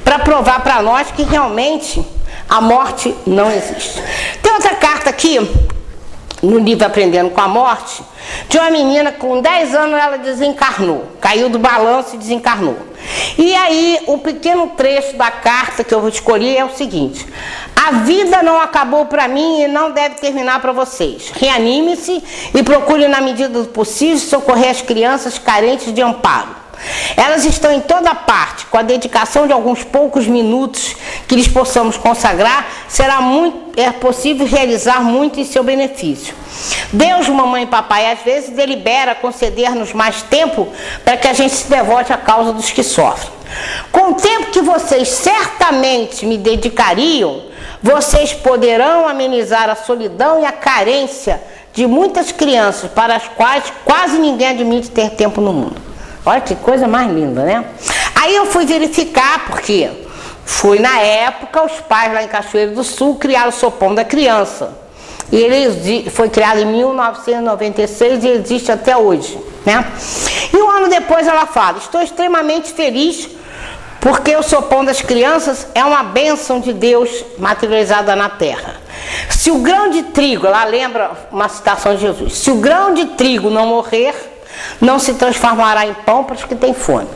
para provar para nós que realmente a morte não existe. Tem outra carta aqui, no livro Aprendendo com a Morte, de uma menina com 10 anos, ela desencarnou, caiu do balanço e desencarnou. E aí, um pequeno trecho da carta que eu vou escolher é o seguinte, a vida não acabou para mim e não deve terminar para vocês. Reanime-se e procure, na medida do possível, socorrer as crianças carentes de amparo. Elas estão em toda parte, com a dedicação de alguns poucos minutos que lhes possamos consagrar, é possível realizar muito em seu benefício. Deus, mamãe e papai, às vezes delibera conceder-nos mais tempo para que a gente se devote à causa dos que sofrem. Com o tempo que vocês certamente me dedicariam, vocês poderão amenizar a solidão e a carência de muitas crianças para as quais quase ninguém admite ter tempo no mundo. Olha que coisa mais linda, né? Aí eu fui verificar, porque fui na época, os pais lá em Cachoeiro do Sul criaram o Sopão da Criança. E ele foi criado em 1996 e existe até hoje, né? E um ano depois ela fala: estou extremamente feliz porque o Sopão das Crianças é uma bênção de Deus materializada na terra. Se o grão de trigo, ela lembra uma citação de Jesus: se o grão de trigo não morrer, não se transformará em pão para os que têm fome.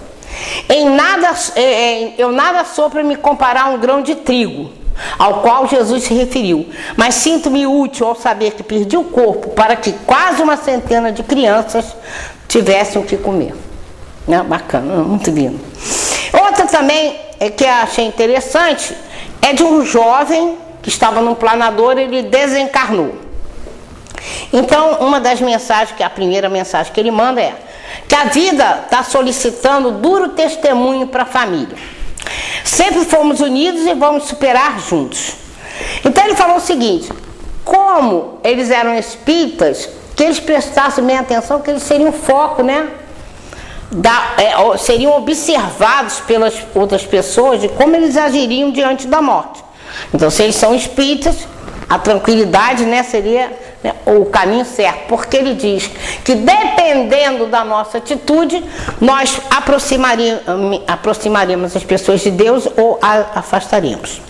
Eu nada sou para me comparar a um grão de trigo, ao qual Jesus se referiu, mas sinto-me útil ao saber que perdi o corpo para que quase uma centena de crianças tivessem o que comer. Né? Bacana, muito lindo. Outra também que eu achei interessante é de um jovem que estava num planador, ele desencarnou. Então, uma das mensagens, que a primeira mensagem que ele manda é que a vida está solicitando duro testemunho para a família. Sempre fomos unidos e vamos superar juntos. Então ele falou o seguinte: como eles eram espíritas, que eles prestassem bem atenção, que eles seriam foco, né? Seriam observados pelas outras pessoas de como eles agiriam diante da morte. Então, se eles são espíritas, a tranquilidade, né, seria, né, o caminho certo, porque ele diz que dependendo da nossa atitude, nós aproximaríamos as pessoas de Deus ou afastaríamos.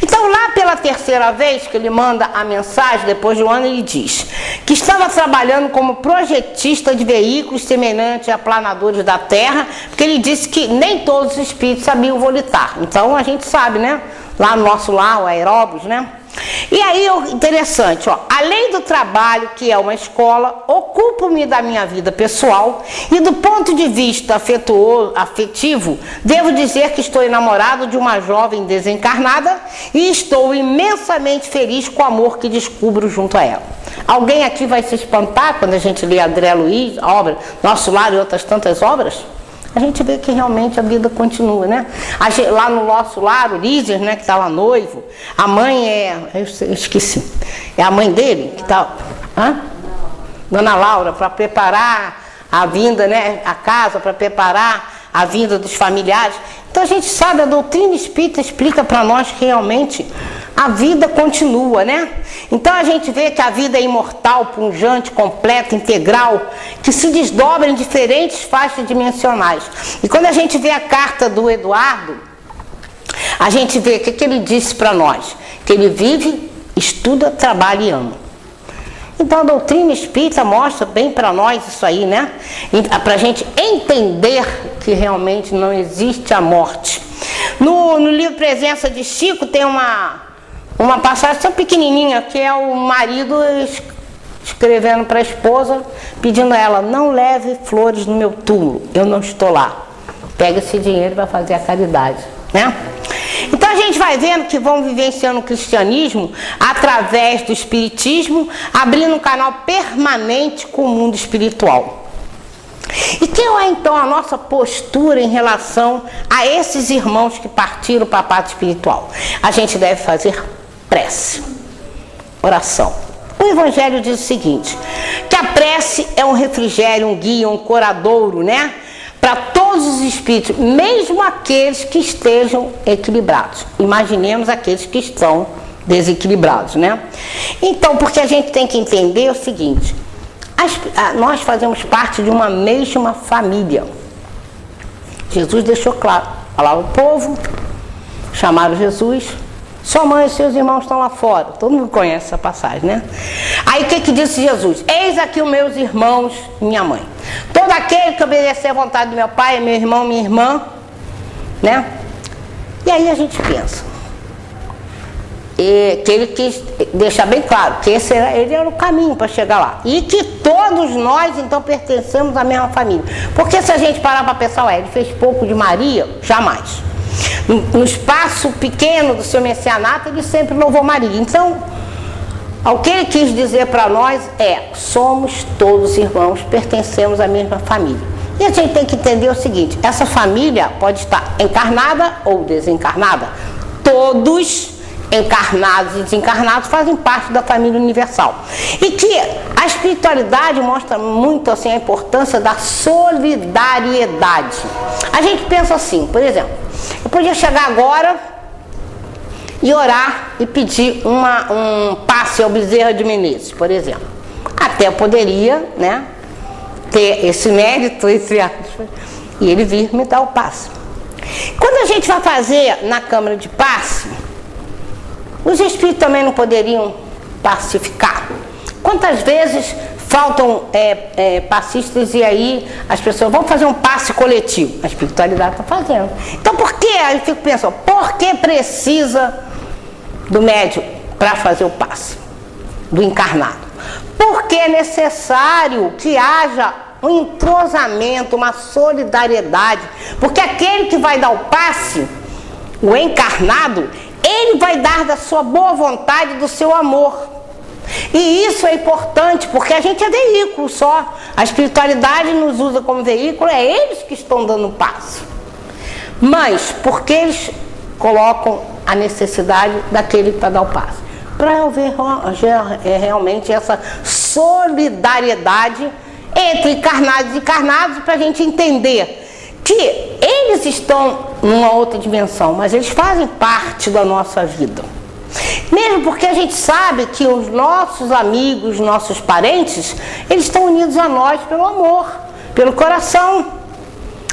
Então, lá pela terceira vez que ele manda a mensagem, depois de um ano, ele diz que estava trabalhando como projetista de veículos semelhantes a planadores da Terra, porque ele disse que nem todos os espíritos sabiam volitar. Então, a gente sabe, né? Lá no nosso lar, o Aeróbios, né? E aí, interessante, ó, além do trabalho, que é uma escola, ocupo-me da minha vida pessoal e do ponto de vista afetivo, devo dizer que estou enamorado de uma jovem desencarnada e estou imensamente feliz com o amor que descubro junto a ela. Alguém aqui vai se espantar quando a gente lê André Luiz, a obra Nosso Lar e outras tantas obras? A gente vê que realmente a vida continua, né? Lá no Nosso Lar, o Líder, né, que estava noivo, a mãe eu esqueci, é a mãe dele que está, Dona Laura, para preparar a vinda, né, a casa, para preparar a vinda dos familiares. Então a gente sabe, a doutrina espírita explica para nós que realmente a vida continua, né? Então a gente vê que a vida é imortal, pungente, completa, integral, que se desdobra em diferentes faixas dimensionais. E quando a gente vê a carta do Eduardo, a gente vê que ele disse para nós, que ele vive, estuda, trabalha e ama. Então a doutrina espírita mostra bem para nós isso aí, né? Para a gente entender que realmente não existe a morte. No livro Presença de Chico tem uma passagem tão pequenininha, que é o marido escrevendo para a esposa, pedindo a ela: não leve flores no meu túmulo, eu não estou lá. Pega esse dinheiro para fazer a caridade, né? Então a gente vai vendo que vão vivenciando o cristianismo através do espiritismo, abrindo um canal permanente com o mundo espiritual. E qual é então a nossa postura em relação a esses irmãos que partiram para a parte espiritual? A gente deve fazer prece, oração. O Evangelho diz o seguinte, que a prece é um refrigério, um guia, um coradouro, né? Para todos os espíritos, mesmo aqueles que estejam equilibrados. Imaginemos aqueles que estão desequilibrados, né? Então, porque a gente tem que entender o seguinte, nós fazemos parte de uma mesma família. Jesus deixou claro, falava o povo, chamaram Jesus, sua mãe e seus irmãos estão lá fora. Todo mundo conhece essa passagem, né? Aí o que disse Jesus? Eis aqui os meus irmãos e minha mãe. Todo aquele que obedecer à vontade do meu pai é meu irmão, minha irmã, né? E aí a gente pensa, que ele quis deixar bem claro que ele era o caminho para chegar lá. E que todos nós, então, pertencemos à mesma família. Porque se a gente parar para pensar, ele fez pouco de Maria? Jamais. No espaço pequeno do seu messianato, ele sempre louvou Maria. Então, o que ele quis dizer para nós somos todos irmãos, pertencemos à mesma família. E a gente tem que entender o seguinte, essa família pode estar encarnada ou desencarnada. Todos encarnados e desencarnados fazem parte da família universal. E que a espiritualidade mostra muito assim, a importância da solidariedade. A gente pensa assim, por exemplo, eu podia chegar agora e orar e pedir um passe ao Bezerra de Menezes, por exemplo. Até eu poderia, né, ter esse mérito, entre aspas, e ele vir me dar o passe. Quando a gente vai fazer na câmara de passe, os espíritos também não poderiam pacificar. Quantas vezes faltam passistas e aí as pessoas vão fazer um passe coletivo? A espiritualidade está fazendo. Então por que? Aí eu fico pensando, por que precisa do médium para fazer o passe? Do encarnado? Porque é necessário que haja um entrosamento, uma solidariedade. Porque aquele que vai dar o passe, o encarnado, ele vai dar da sua boa vontade, do seu amor. E isso é importante, porque a gente é veículo só. A espiritualidade nos usa como veículo, é eles que estão dando o passe. Mas, porque eles colocam a necessidade daquele para dar o passe? Para haver realmente essa solidariedade entre encarnados e encarnados, para a gente entender que eles estão numa outra dimensão, mas eles fazem parte da nossa vida. Mesmo porque a gente sabe que os nossos amigos, nossos parentes, eles estão unidos a nós pelo amor, pelo coração.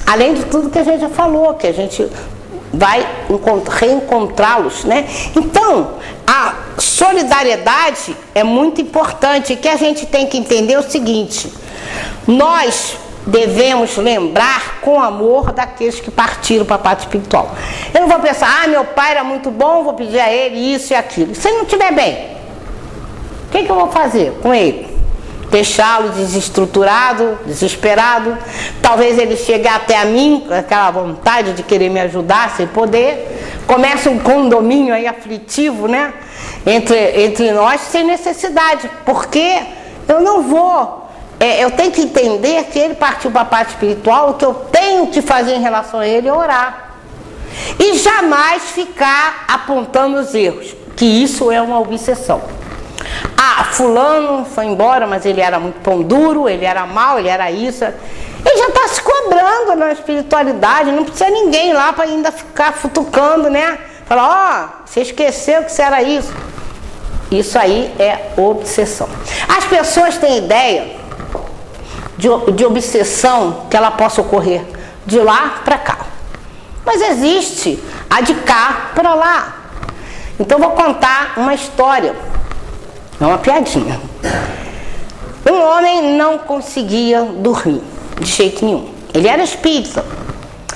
Além de tudo que a gente já falou, que a gente vai reencontrá-los, né? Então, a solidariedade é muito importante, que a gente tem que entender o seguinte: nós devemos lembrar com amor daqueles que partiram para a parte espiritual. Eu não vou pensar, meu pai era muito bom, vou pedir a ele isso e aquilo. Se ele não estiver bem, o que eu vou fazer com ele? Deixá-lo desestruturado, desesperado? Talvez ele chegue até a mim com aquela vontade de querer me ajudar sem poder. Começa um condomínio aí aflitivo, né? Entre nós, sem necessidade. Porque eu não vou... eu tenho que entender que ele partiu para a parte espiritual. O que eu tenho que fazer em relação a ele é orar. E jamais ficar apontando os erros, que isso é uma obsessão. Fulano foi embora, mas ele era muito pão duro, ele era mau, ele era isso. Ele já está se cobrando na espiritualidade, não precisa ninguém lá para ainda ficar futucando, né? Falar, você esqueceu que você era isso. Isso aí é obsessão. As pessoas têm ideia de obsessão que ela possa ocorrer de lá para cá. Mas existe a de cá para lá. Então vou contar uma história. É uma piadinha. Um homem não conseguia dormir de jeito nenhum. Ele era espírita.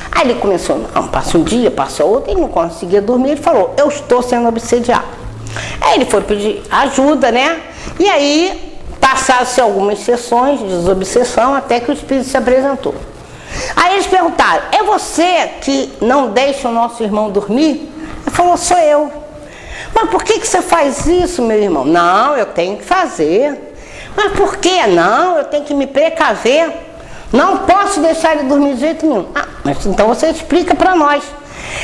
Aí ele começou, passa um dia, passa outro, ele não conseguia dormir. Ele falou, eu estou sendo obsediado. Aí ele foi pedir ajuda, né? E aí passaram-se algumas sessões de desobsessão até que o espírito se apresentou. Aí eles perguntaram, é você que não deixa o nosso irmão dormir? Ele falou, sou eu. Mas por que você faz isso, meu irmão? Não, eu tenho que fazer. Mas por que? Não, eu tenho que me precaver. Não posso deixar ele dormir de jeito nenhum. Mas então você explica para nós.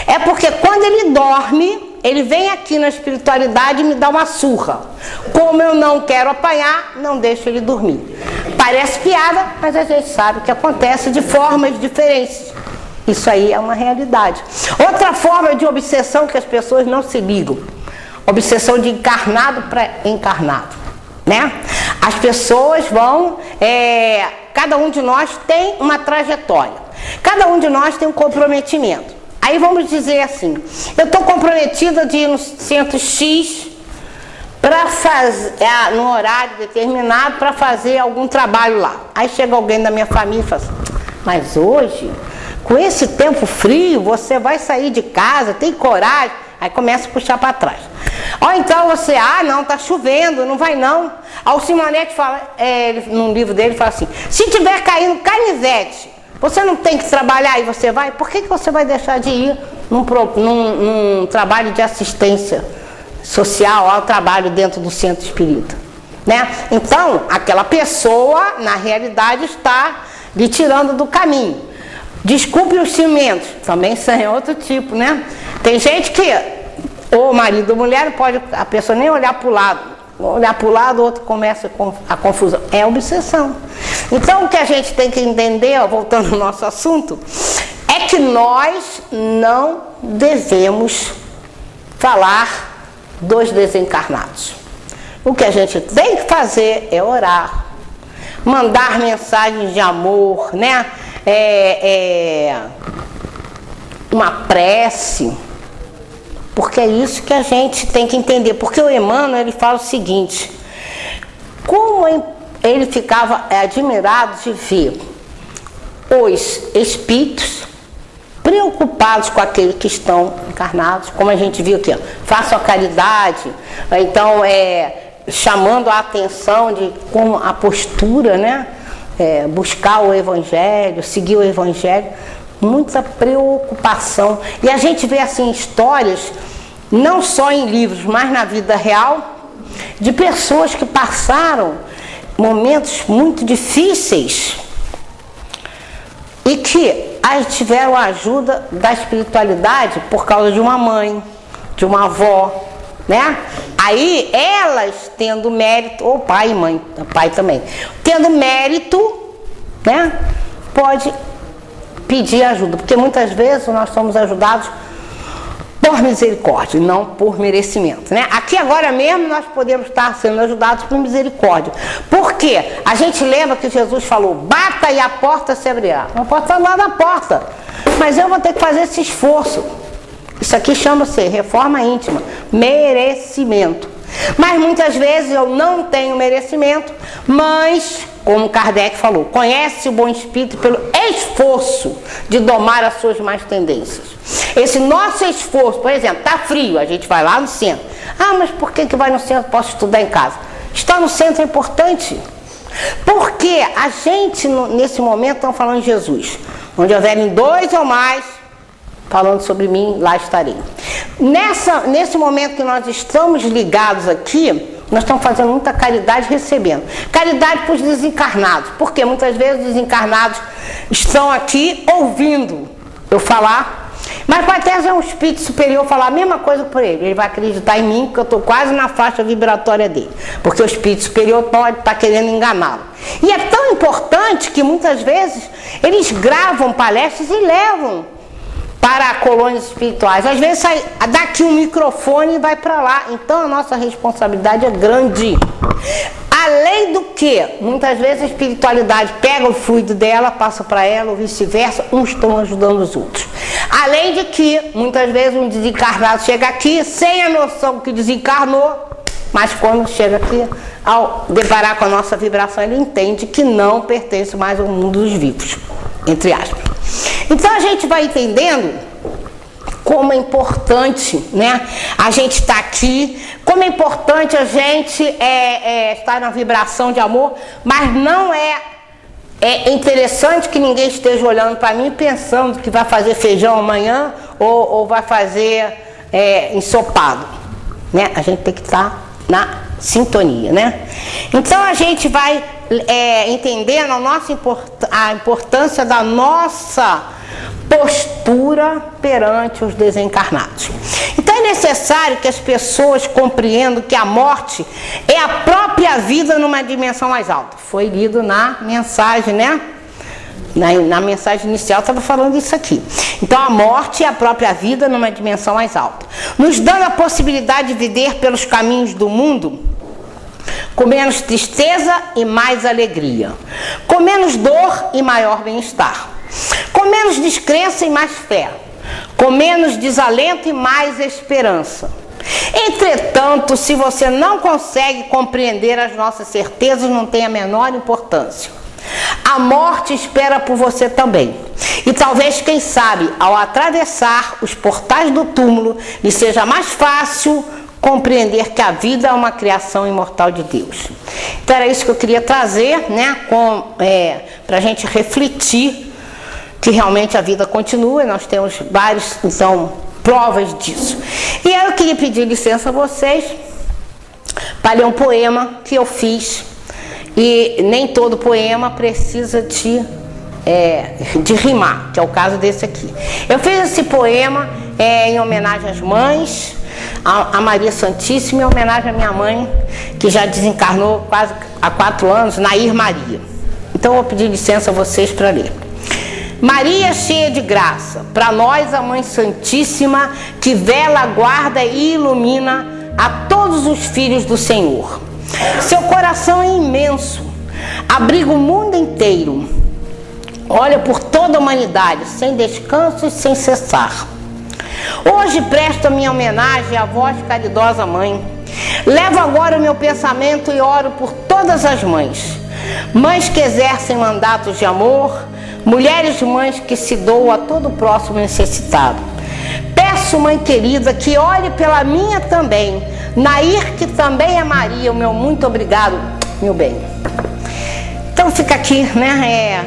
É porque quando ele dorme, ele vem aqui na espiritualidade e me dá uma surra. Como eu não quero apanhar, não deixo ele dormir. Parece piada, mas a gente sabe que acontece de formas diferentes. Isso aí é uma realidade. Outra forma de obsessão que as pessoas não se ligam. Obsessão de encarnado para encarnado, né? As pessoas vão... cada um de nós tem uma trajetória. Cada um de nós tem um comprometimento. Aí vamos dizer assim, eu estou comprometida de ir no centro X para fazer, no horário determinado, para fazer algum trabalho lá. Aí chega alguém da minha família e fala assim, mas hoje, com esse tempo frio, você vai sair de casa, tem coragem? Aí começa a puxar para trás. Ou então você, não, tá chovendo, não vai não. Aí o Simonetti fala, num livro dele, fala assim, se tiver caindo canivete, você não tem que trabalhar e você vai? Por que você vai deixar de ir num trabalho de assistência social, ao trabalho dentro do centro espírita? Né? Então, aquela pessoa, na realidade, está lhe tirando do caminho. Desculpe os cimentos, também são outro tipo, né? Tem gente que ou marido ou mulher, não pode a pessoa nem olhar para o lado. Olhar para o lado, o outro começa a confusão. É obsessão. Então, o que a gente tem que entender, ó, voltando ao nosso assunto, é que nós não devemos falar dos desencarnados. O que a gente tem que fazer é orar, mandar mensagens de amor, né? Uma prece, porque é isso que a gente tem que entender. Porque o Emmanuel, ele fala o seguinte: como ele ficava admirado de ver os espíritos preocupados com aqueles que estão encarnados, como a gente viu aqui, ó, façam a caridade, então chamando a atenção de como a postura, né? Buscar o Evangelho, seguir o Evangelho, muita preocupação. E a gente vê assim histórias, não só em livros, mas na vida real, de pessoas que passaram momentos muito difíceis e que tiveram a ajuda da espiritualidade por causa de uma mãe, de uma avó, né? Aí elas tendo mérito, ou pai e mãe, pai também, tendo mérito, né? Pode pedir ajuda, porque muitas vezes nós somos ajudados por misericórdia, não por merecimento, né? Aqui agora mesmo nós podemos estar sendo ajudados por misericórdia. Por quê? A gente lembra que Jesus falou: bata e a porta se abrirá. A porta está lá na porta, mas eu vou ter que fazer esse esforço. Isso aqui chama-se reforma íntima, merecimento. Mas muitas vezes eu não tenho merecimento, mas, como Kardec falou, conhece o bom espírito pelo esforço de domar as suas más tendências. Esse nosso esforço, por exemplo, está frio, a gente vai lá no centro. Ah, mas por que vai no centro? Posso estudar em casa. Estar no centro é importante. Porque a gente, nesse momento, estamos falando de Jesus. Onde houverem 2 ou mais falando sobre mim, lá estarei. Nesse momento que nós estamos ligados aqui, nós estamos fazendo muita caridade, recebendo. Caridade para os desencarnados, porque muitas vezes os desencarnados estão aqui ouvindo eu falar, mas pode até ser um espírito superior falar a mesma coisa por ele. Ele vai acreditar em mim, porque eu estou quase na faixa vibratória dele, porque o espírito superior pode estar querendo enganá-lo. E é tão importante que muitas vezes eles gravam palestras e levam para colônias espirituais. Às vezes sai daqui um microfone e vai para lá. Então a nossa responsabilidade é grande. Além do que, muitas vezes a espiritualidade pega o fluido dela, passa para ela, ou vice-versa, uns estão ajudando os outros. Além de que, muitas vezes um desencarnado chega aqui sem a noção que desencarnou, mas quando chega aqui, ao deparar com a nossa vibração, ele entende que não pertence mais ao mundo dos vivos, entre aspas. Então a gente vai entendendo como é importante, né, a gente estar aqui, como é importante a gente estar na vibração de amor, mas não é interessante que ninguém esteja olhando para mim pensando que vai fazer feijão amanhã ou vai fazer ensopado, né? A gente tem que estar na sintonia, né? Então a gente vai entendendo a importância da nossa postura perante os desencarnados. Então é necessário que as pessoas compreendam que a morte é a própria vida numa dimensão mais alta. Foi lido na mensagem, né? Na mensagem inicial estava falando isso aqui. Então a morte é a própria vida numa dimensão mais alta, nos dando a possibilidade de viver pelos caminhos do mundo com menos tristeza e mais alegria, com menos dor e maior bem-estar, com menos descrença e mais fé, com menos desalento e mais esperança. Entretanto, se você não consegue compreender as nossas certezas, não tem a menor importância. A morte espera por você também. E talvez, quem sabe, ao atravessar os portais do túmulo, lhe seja mais fácil compreender que a vida é uma criação imortal de Deus. Então era isso que eu queria trazer, né, para a gente refletir que realmente a vida continua, e nós temos várias, então, provas disso. E aí eu queria pedir licença a vocês para ler um poema que eu fiz, e nem todo poema precisa de rimar, que é o caso desse aqui. Eu fiz esse poema em homenagem às mães, a Maria Santíssima, em homenagem à minha mãe, que já desencarnou quase há 4 anos, Nair Maria. Então eu vou pedir licença a vocês para ler. Maria cheia de graça, para nós a Mãe Santíssima, que vela, guarda e ilumina a todos os filhos do Senhor. Seu coração é imenso, abriga o mundo inteiro, olha por toda a humanidade, sem descanso e sem cessar. Hoje presto a minha homenagem à vós, caridosa Mãe. Levo agora o meu pensamento e oro por todas as mães. Mães que exercem mandatos de amor, mulheres mães que se doam a todo o próximo necessitado. Peço, Mãe querida, que olhe pela minha também, Nair, que também é Maria, o meu muito obrigado, meu bem. Então fica aqui, né,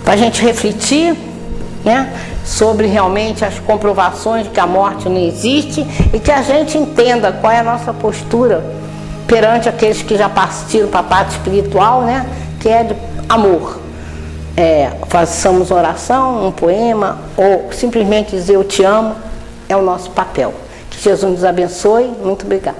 para a gente refletir, né, sobre realmente as comprovações de que a morte não existe e que a gente entenda qual é a nossa postura perante aqueles que já partiram para a parte espiritual, né, que é de amor. Façamos oração, um poema, ou simplesmente dizer eu te amo, é o nosso papel. Que Jesus nos abençoe. Muito obrigada.